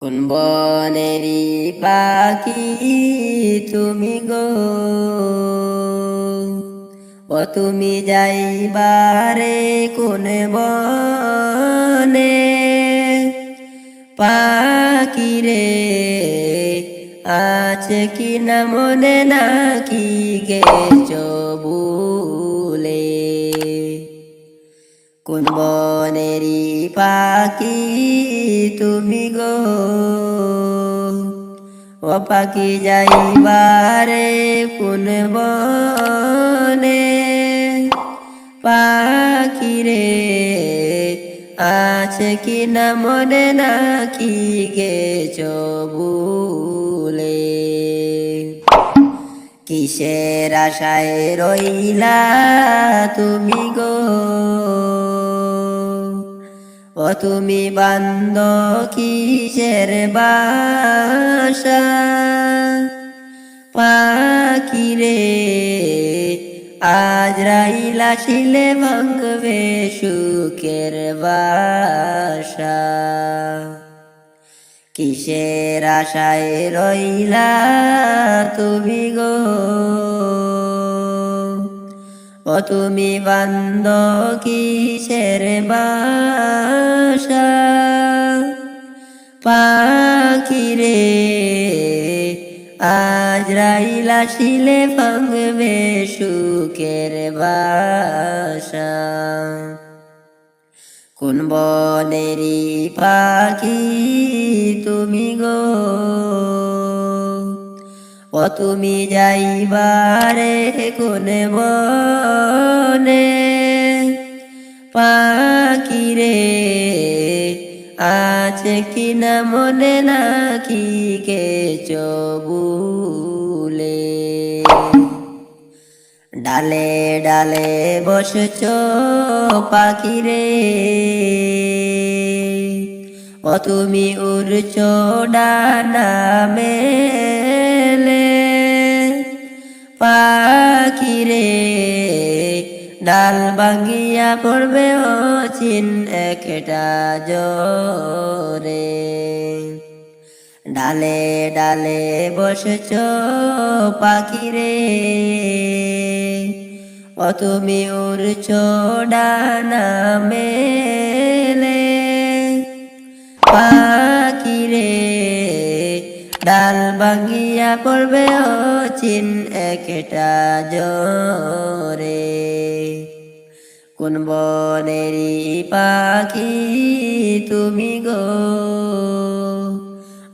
কোন বনেরি পাখি তুমি গো, ও তুমি যাইবারে কোন বনে? পাখি রে আছে কি না মনে, নাকি গেছো ভুলে? কোন বনেরি পাখি তুমি গো, ও পাখি যাইবারে কোন বনে? পাখি রে আছে কি না মনে, নাকি গেছো ভুলে? কিসের আশায় রইলা তুমি গো, ও তুমি বান্দ কিসের বাসা? পাখি রে আজ রাইলা শিলে ভাঙবে সুখের বাসা। কিসের আশায় রইলা তুমি গো, ও তুমি বান্দ কিসের বাসা? পাখি রে আজ রাইলা শিলে ভাঙবে সুখের বাসা। কোন বনেরি পাখি তুমি গো, ও তুমি যাইবারে কোন বনে? পাখি রে আছে কি না মনে, নাকি গেছো ভুলে? ডালে ডালে বসছো পাখি রে, ও তুমি উড়ছো ডানা মেলে। পাখি রে ডাল ভাঙ্গিয়া পড়বে অচিন একটা জোরে। ডালে ডালে বসছো পাখি রে, ও তুমি উড়ছো ডানা মেলে। পাখি রে ডাল ভাঙ্গিয়া পড়বে অচিন একটা জোরে। কোন বনেরি পাখি তুমি গো,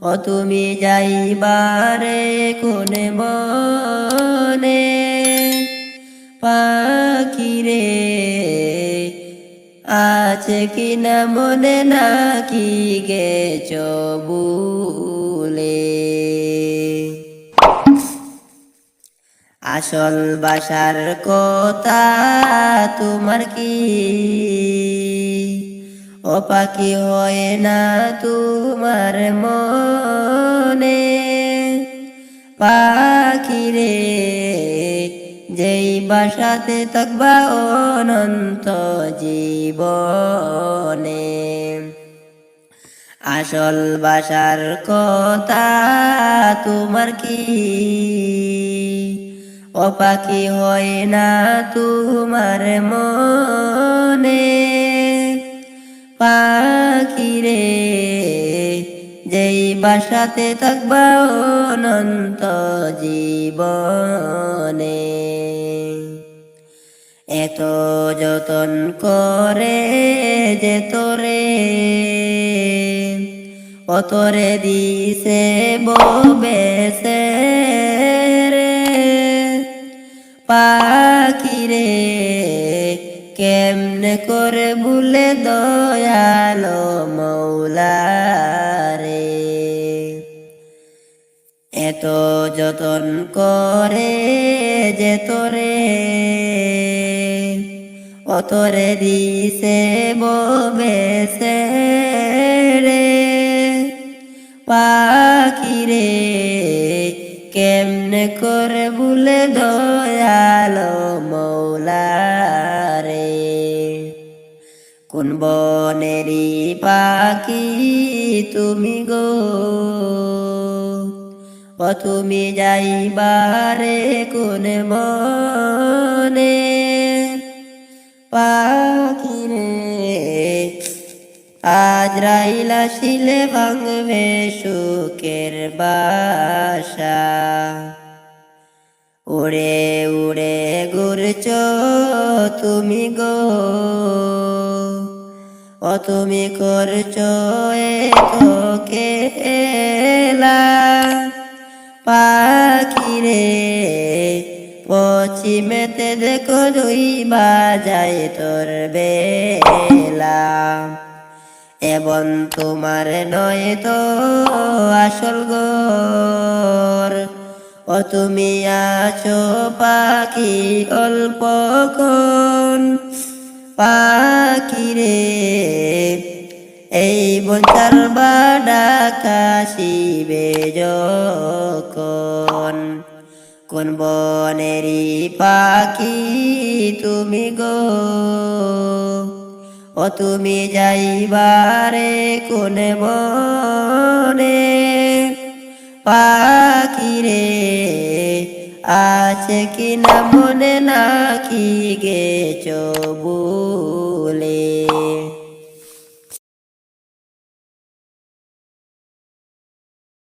ও তুমি যাইবারে কোন বনে? পাখি রে আছে কি না মনে, নাকি গেছো ভুলে? আসল বাসার কথা তোমার কি, ও পাখি হয় না তোমার মনে? পাখি রে যেই বাসাতে থাকবা অনন্ত জীবনে। আসল বাসার কথা তোমার কি, ও পাখি হয় না তোমার মনে? পাখি রে যেই বাসাতে থাকবা অনন্ত জীবনে। এত যতন করে যে তোরে, ও তোরে দিছে বেছে রে। পাখি রে কেমনে করে ভুলে দয়ালো মৌলা রে? এত যতন করে যে তোরে, ও তোরে দিছে বেছে রে। পাখি রে কেমনে করে ভুলে দয়ালো মৌলা রে? কোন বনেরি পাখি তুমি গো, ও তুমি যাইবারে কোন বনে, পাখি রে আজরাইল আসিলে ভাঙবে সুখের বাসা। উড়ে উড়ে ঘুরছ তুমি গো, ও তুমি করছ এত খেলা, পাখি রে পশ্চিমেতে দেখো দুই বাজায় তোর বেলা। এবং তোমার নয় তো আসল ঘর, ও তুমি আছো পাখি অল্পক্ষণ, পাখি রে এই বঞ্চার বাডা কাশিবে যখন, কোন বনেরি পাখি তুমি গো, ও তুমি যাইবারে কোন বনে, পাখি রে আছে কি না মনে নাকি গেছো